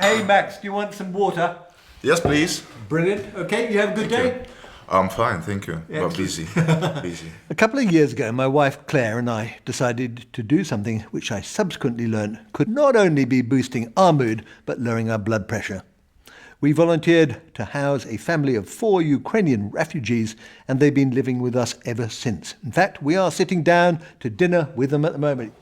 Hey Max, do you want some water? Yes, please. Brilliant. Okay, you have a good day? I'm fine, thank you. Yeah. But busy. Busy. A couple of years ago, my wife Claire and I decided to do something which I subsequently learned could not only be boosting our mood, but lowering our blood pressure. We volunteered to house a family of 4 Ukrainian refugees, and they've been living with us ever since. In fact, we are sitting down to dinner with them at the moment.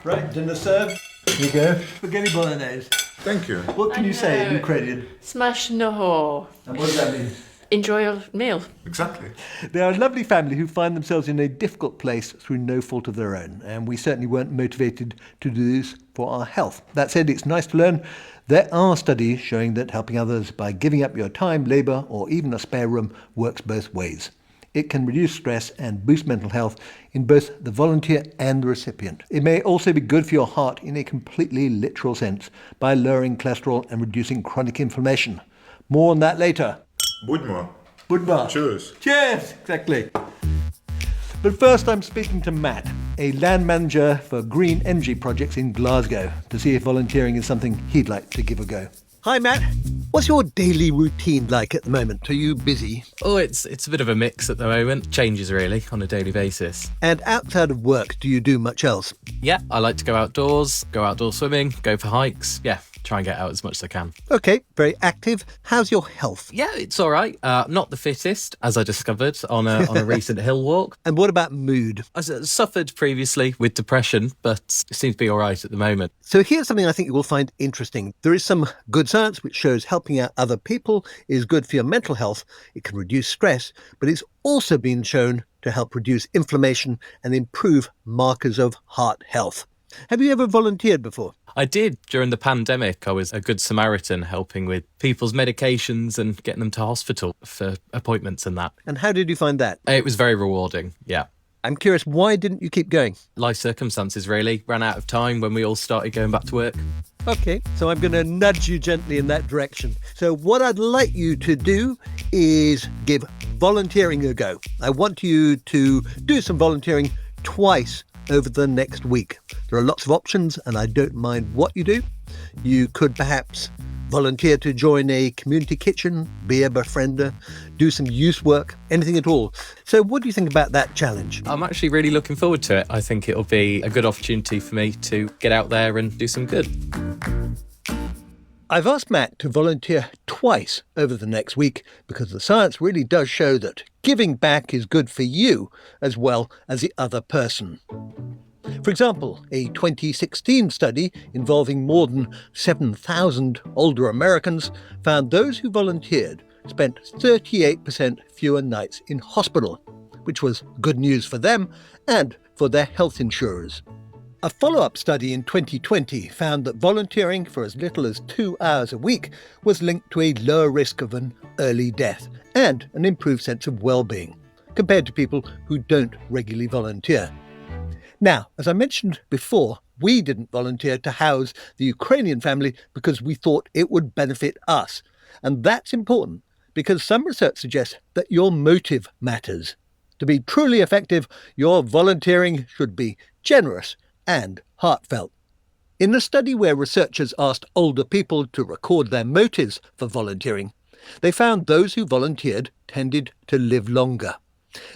Right, dinner served. Here you go. Spaghetti bolognese. Thank you. What can you say in Ukrainian? Smashnoho. And what does that mean? Enjoy your meal. Exactly. They are a lovely family who find themselves in a difficult place through no fault of their own, and we certainly weren't motivated to do this for our health. That said, it's nice to learn there are studies showing that helping others by giving up your time, labour, or even a spare room works both ways. It can reduce stress and boost mental health in both the volunteer and the recipient. It may also be good for your heart in a completely literal sense by lowering cholesterol and reducing chronic inflammation. More on that later. Budmo. Budva. Cheers. Cheers! Exactly. But first I'm speaking to Matt, a land manager for green energy projects in Glasgow, to see if volunteering is something he'd like to give a go. Hi Matt, what's your daily routine like at the moment? Are you busy? Oh, it's a bit of a mix at the moment. Changes really on a daily basis. And outside of work, do you do much else? Yeah, I like to go outdoors swimming, go for hikes. Yeah, try and get out as much as I can. Okay, very active. How's your health? Yeah, it's all right. Not the fittest, as I discovered on a recent hill walk. And what about mood? I suffered previously with depression, but it seems to be all right at the moment. So here's something I think you will find interesting. There is some good science which shows helping out other people is good for your mental health. It can reduce stress, but it's also been shown to help reduce inflammation and improve markers of heart health. Have you ever volunteered before? I did during the pandemic. I was a good Samaritan helping with people's medications and getting them to hospital for appointments and that. And how did you find that? It was very rewarding, yeah. I'm curious, why didn't you keep going? Life circumstances really ran out of time when we all started going back to work. Okay, so I'm going to nudge you gently in that direction. So what I'd like you to do is give volunteering a go. I want you to do some volunteering twice over the next week. There are lots of options and I don't mind what you do. You could perhaps volunteer to join a community kitchen, be a befriender, do some youth work, anything at all. So what do you think about that challenge? I'm actually really looking forward to it. I think it'll be a good opportunity for me to get out there and do some good. I've asked Matt to volunteer twice over the next week because the science really does show that giving back is good for you as well as the other person. For example, a 2016 study involving more than 7,000 older Americans found those who volunteered spent 38% fewer nights in hospital, which was good news for them and for their health insurers. A follow-up study in 2020 found that volunteering for as little as 2 hours a week was linked to a lower risk of an early death and an improved sense of well-being, compared to people who don't regularly volunteer. Now, as I mentioned before, we didn't volunteer to house the Ukrainian family because we thought it would benefit us. And that's important because some research suggests that your motive matters. To be truly effective, your volunteering should be generous and heartfelt. In a study where researchers asked older people to record their motives for volunteering, they found those who volunteered tended to live longer.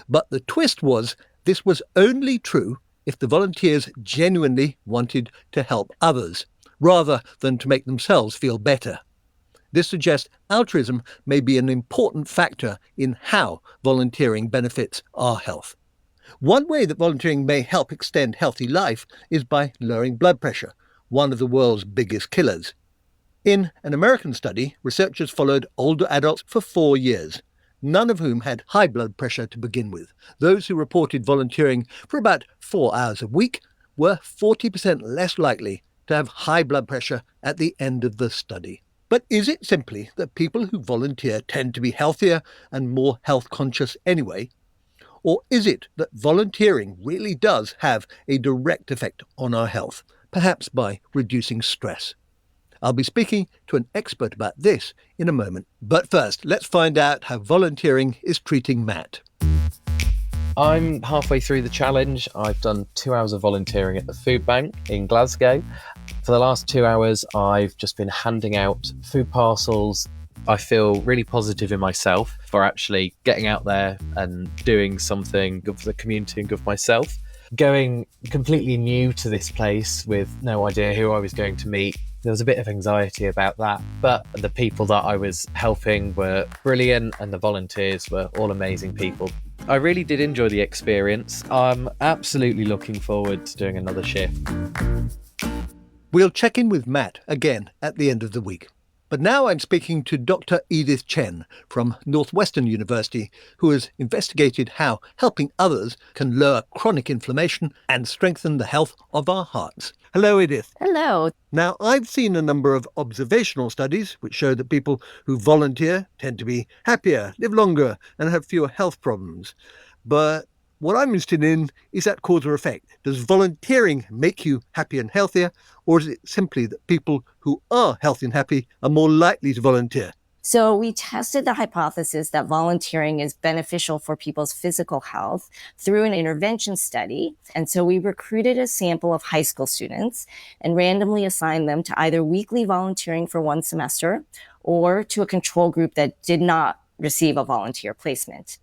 But the twist was this was only true if the volunteers genuinely wanted to help others, rather than to make themselves feel better. This suggests altruism may be an important factor in how volunteering benefits our health. One way that volunteering may help extend healthy life is by lowering blood pressure, one of the world's biggest killers. In an American study, researchers followed older adults for 4 years, none of whom had high blood pressure to begin with. Those who reported volunteering for about 4 hours a week were 40% less likely to have high blood pressure at the end of the study. But is it simply that people who volunteer tend to be healthier and more health conscious anyway? Or is it that volunteering really does have a direct effect on our health, perhaps by reducing stress? I'll be speaking to an expert about this in a moment. But first, let's find out how volunteering is treating Matt. I'm halfway through the challenge. I've done 2 hours of volunteering at the food bank in Glasgow. For the last 2 hours, I've just been handing out food parcels. I feel really positive in myself for actually getting out there and doing something good for the community and good for myself. Going completely new to this place with no idea who I was going to meet, there was a bit of anxiety about that, but the people that I was helping were brilliant and the volunteers were all amazing people. I really did enjoy the experience. I'm absolutely looking forward to doing another shift. We'll check in with Matt again at the end of the week. But now I'm speaking to Dr Edith Chen from Northwestern University, who has investigated how helping others can lower chronic inflammation and strengthen the health of our hearts. Hello, Edith. Hello. Now, I've seen a number of observational studies which show that people who volunteer tend to be happier, live longer, and have fewer health problems. But what I'm interested in is that cause or effect. Does volunteering make you happy and healthier, or is it simply that people who are healthy and happy are more likely to volunteer? So we tested the hypothesis that volunteering is beneficial for people's physical health through an intervention study. And so we recruited a sample of high school students and randomly assigned them to either weekly volunteering for 1 semester or to a control group that did not receive a volunteer placement.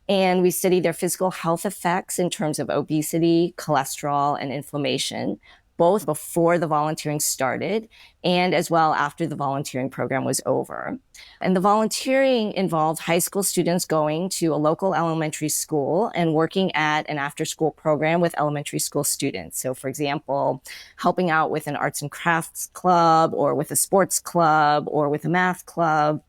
And we studied their physical health effects in terms of obesity, cholesterol, and inflammation, both before the volunteering started and as well after the volunteering program was over. And the volunteering involved high school students going to a local elementary school and working at an after-school program with elementary school students. So, for example, helping out with an arts and crafts club or with a sports club or with a math club.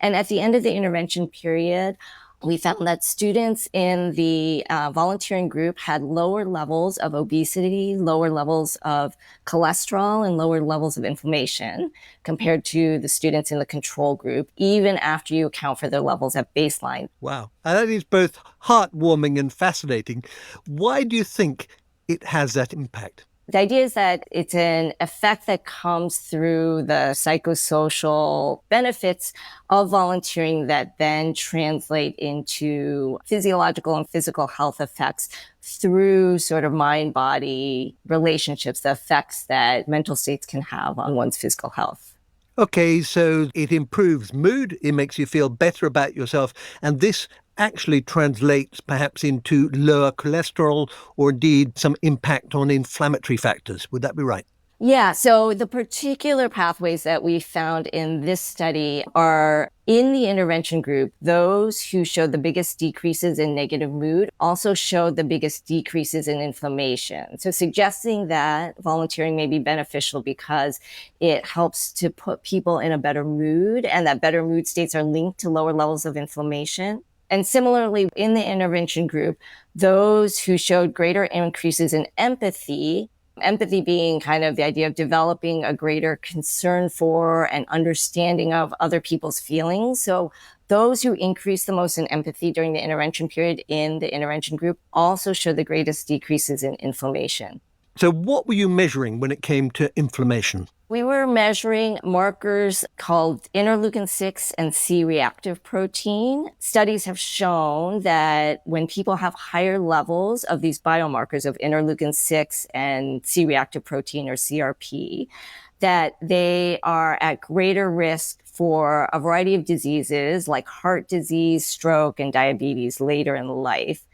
And at the end of the intervention period, we found that students in the volunteering group had lower levels of obesity, lower levels of cholesterol, and lower levels of inflammation compared to the students in the control group, even after you account for their levels at baseline. Wow. And that is both heartwarming and fascinating. Why do you think it has that impact? The idea is that it's an effect that comes through the psychosocial benefits of volunteering that then translate into physiological and physical health effects through sort of mind-body relationships, the effects that mental states can have on one's physical health. Okay, so it improves mood, it makes you feel better about yourself, and this actually translates perhaps into lower cholesterol or indeed some impact on inflammatory factors. Would that be right? Yeah, so the particular pathways that we found in this study are in the intervention group. Those who showed the biggest decreases in negative mood also showed the biggest decreases in inflammation. So suggesting that volunteering may be beneficial because it helps to put people in a better mood and that better mood states are linked to lower levels of inflammation. And similarly, in the intervention group, those who showed greater increases in empathy being kind of the idea of developing a greater concern for and understanding of other people's feelings. So those who increased the most in empathy during the intervention period in the intervention group also showed the greatest decreases in inflammation. So what were you measuring when it came to inflammation? We were measuring markers called interleukin-6 and C-reactive protein. Studies have shown that when people have higher levels of these biomarkers of interleukin-6 and C-reactive protein or CRP, that they are at greater risk for a variety of diseases like heart disease, stroke, and diabetes later in life.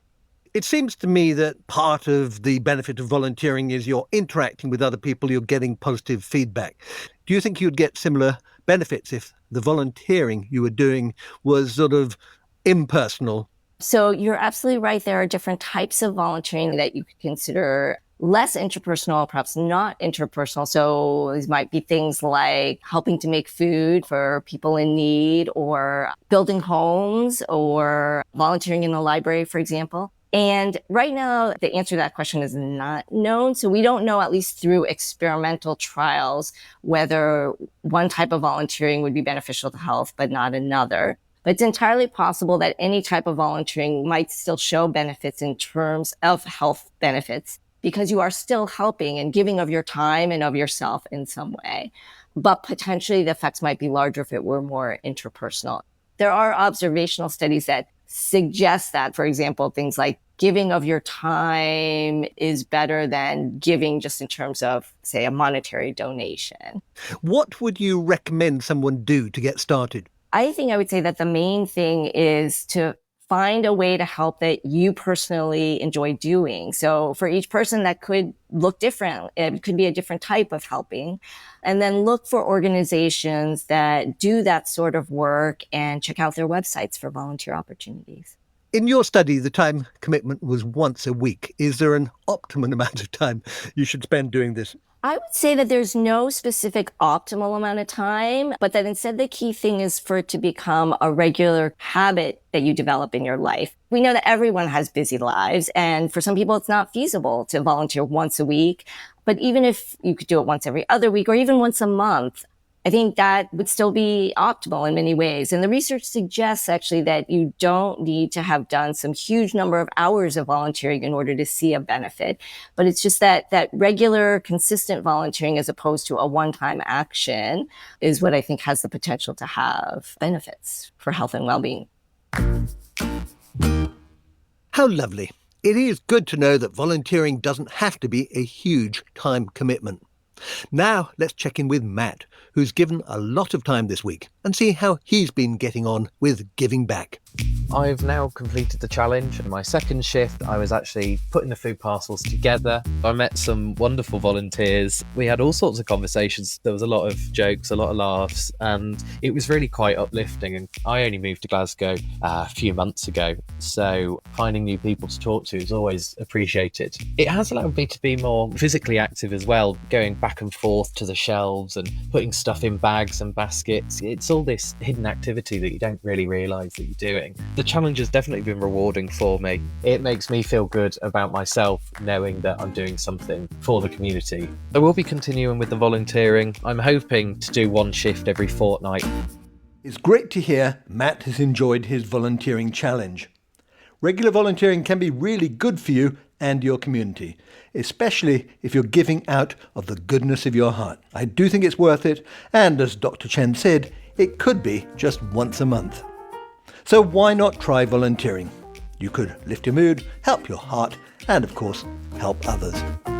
It seems to me that part of the benefit of volunteering is you're interacting with other people, you're getting positive feedback. Do you think you'd get similar benefits if the volunteering you were doing was sort of impersonal? So you're absolutely right. There are different types of volunteering that you could consider less interpersonal, perhaps not interpersonal. So these might be things like helping to make food for people in need or building homes or volunteering in the library, for example. And right now, the answer to that question is not known. So we don't know, at least through experimental trials, whether one type of volunteering would be beneficial to health, but not another. But it's entirely possible that any type of volunteering might still show benefits in terms of health benefits because you are still helping and giving of your time and of yourself in some way. But potentially the effects might be larger if it were more interpersonal. There are observational studies that suggest that, for example, things like giving of your time is better than giving just in terms of, say, a monetary donation. What would you recommend someone do to get started? I think I would say that the main thing is to find a way to help that you personally enjoy doing. So for each person, that could look different. It could be a different type of helping. And then look for organizations that do that sort of work and check out their websites for volunteer opportunities. In your study, the time commitment was once a week. Is there an optimum amount of time you should spend doing this? I would say that there's no specific optimal amount of time, but that instead the key thing is for it to become a regular habit that you develop in your life. We know that everyone has busy lives, and for some people it's not feasible to volunteer once a week. But even if you could do it once every other week or even once a month, I think that would still be optimal in many ways. And the research suggests actually that you don't need to have done some huge number of hours of volunteering in order to see a benefit. But it's just that regular, consistent volunteering as opposed to a one-time action is what I think has the potential to have benefits for health and well-being. How lovely. It is good to know that volunteering doesn't have to be a huge time commitment. Now let's check in with Matt, who's given a lot of time this week, and see how he's been getting on with giving back. I've now completed the challenge. In my second shift, I was actually putting the food parcels together. I met some wonderful volunteers. We had all sorts of conversations. There was a lot of jokes, a lot of laughs, and it was really quite uplifting. And I only moved to Glasgow a few months ago, so finding new people to talk to is always appreciated. It has allowed me to be more physically active as well, going back and forth to the shelves and putting stuff in bags and baskets. It's all this hidden activity that you don't really realise that you're doing. The challenge has definitely been rewarding for me. It makes me feel good about myself knowing that I'm doing something for the community. I will be continuing with the volunteering. I'm hoping to do one shift every fortnight. It's great to hear Matt has enjoyed his volunteering challenge. Regular volunteering can be really good for you and your community, especially if you're giving out of the goodness of your heart. I do think it's worth it, and as Dr. Chen said, it could be just once a month. So why not try volunteering? You could lift your mood, help your heart, and of course, help others.